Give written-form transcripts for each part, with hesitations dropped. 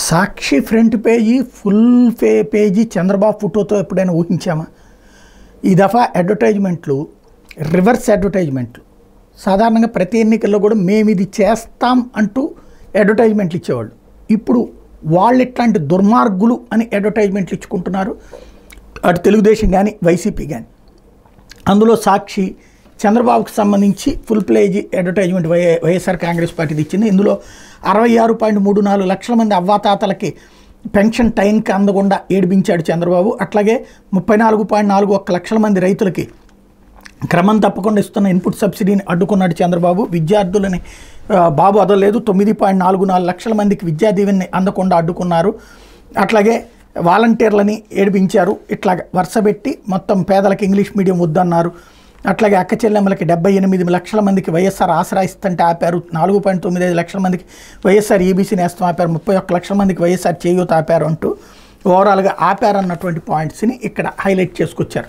సాక్షి front page full page Chandrababu ఫోటోతో ఎప్పుడైనా ఊహించామా? ఈ దఫా అడ్వర్టైజ్మెంట్లు రివర్స్ అడ్వర్టైజ్మెంట్లు. సాధారణంగా ప్రతి ఎన్నికల్లో కూడా మేము ఇది చేస్తాం అంటూ అడ్వర్టైజ్మెంట్లు ఇచ్చేవాళ్ళు. ఇప్పుడు వాళ్ళు ఇట్లాంటి దుర్మార్గులు అని అడ్వర్టైజ్మెంట్లు ఇచ్చుకుంటున్నారు. అటు తెలుగుదేశం కానీ వైసీపీ కానీ. అందులో సాక్షి చంద్రబాబుకి సంబంధించి ఫుల్ ప్లేజీ అడ్వర్టైజ్మెంట్ వైఎస్ఆర్ కాంగ్రెస్ పార్టీది ఇచ్చింది. ఇందులో 66.34 లక్షల మంది అవ్వాతాతలకి పెన్షన్ టైంకి అందకుండా ఏడిపించాడు చంద్రబాబు. అట్లాగే 34.41 లక్షల మంది రైతులకి క్రమం తప్పకుండా ఇస్తున్న ఇన్పుట్ సబ్సిడీని అడ్డుకున్నాడు చంద్రబాబు. విద్యార్థులని బాబు వదలలేదు. 9.44 లక్షల మందికి విద్యా దీవెన్ని అందకుండా అడ్డుకున్నారు. అట్లాగే వాలంటీర్లని ఏడిపించారు. ఇట్లాగ వరుసపెట్టి మొత్తం పేదలకు ఇంగ్లీష్ మీడియం వద్దన్నారు. అట్లాగే అక్క చెల్లెమ్మలకి 78 లక్షల మందికి వైఎస్ఆర్ ఆసరా ఇస్తుంటే ఆపారు. 4.95 లక్షల మందికి వైఎస్ఆర్ ఈబీసీ నేస్తం ఆపారు. 31 లక్షల మందికి వైఎస్ఆర్ చేయూత ఆపారు అంటూ ఓవరాల్గా ఆపారన్నటువంటి పాయింట్స్ని ఇక్కడ హైలైట్ చేసుకొచ్చారు.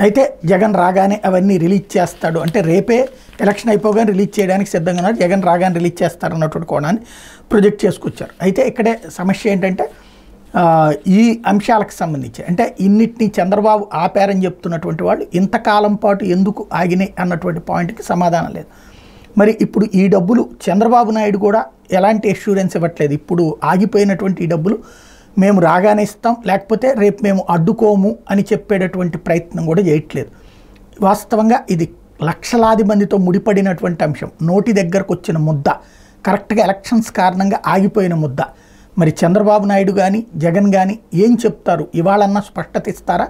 అయితే జగన్ రాగానే అవన్నీ రిలీజ్ చేస్తాడు అంటే రేపే ఎలక్షన్ అయిపోగానే రిలీజ్ చేయడానికి సిద్ధంగా ఉన్నారు. జగన్ రాగానే రిలీజ్ చేస్తారన్నటువంటి కోణాన్ని ప్రొజెక్ట్ చేసుకొచ్చారు. అయితే ఇక్కడే సమస్య ఏంటంటే ఈ అంశాలకు సంబంధించి అంటే ఇన్నిటినీ చంద్రబాబు ఆపారని చెప్తున్నటువంటి వాళ్ళు ఇంతకాలం పాటు ఎందుకు ఆగినాయి అన్నటువంటి పాయింట్కి సమాధానం లేదు. మరి ఇప్పుడు ఈ డబ్బులు చంద్రబాబు నాయుడు కూడా ఎలాంటి అష్యూరెన్స్ ఇవ్వట్లేదు. ఇప్పుడు ఆగిపోయినటువంటి ఈ డబ్బులు మేము రాగానే ఇస్తాం, లేకపోతే రేపు మేము అడ్డుకోము అని చెప్పేటటువంటి ప్రయత్నం కూడా చేయట్లేదు. వాస్తవంగా ఇది లక్షలాది మందితో ముడిపడినటువంటి అంశం. నోటి దగ్గరకు వచ్చిన ముద్ద, కరెక్ట్గా ఎలక్షన్స్ కారణంగా ఆగిపోయిన ముద్ద. మరి చంద్రబాబు నాయుడు కానీ జగన్ కానీ ఏం చెప్తారు? ఇవాళన్నా స్పష్టత ఇస్తారా?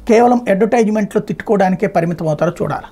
కేవలం అడ్వర్టైజ్మెంట్లో తిట్టుకోవడానికే పరిమితం అవుతారో చూడాలి.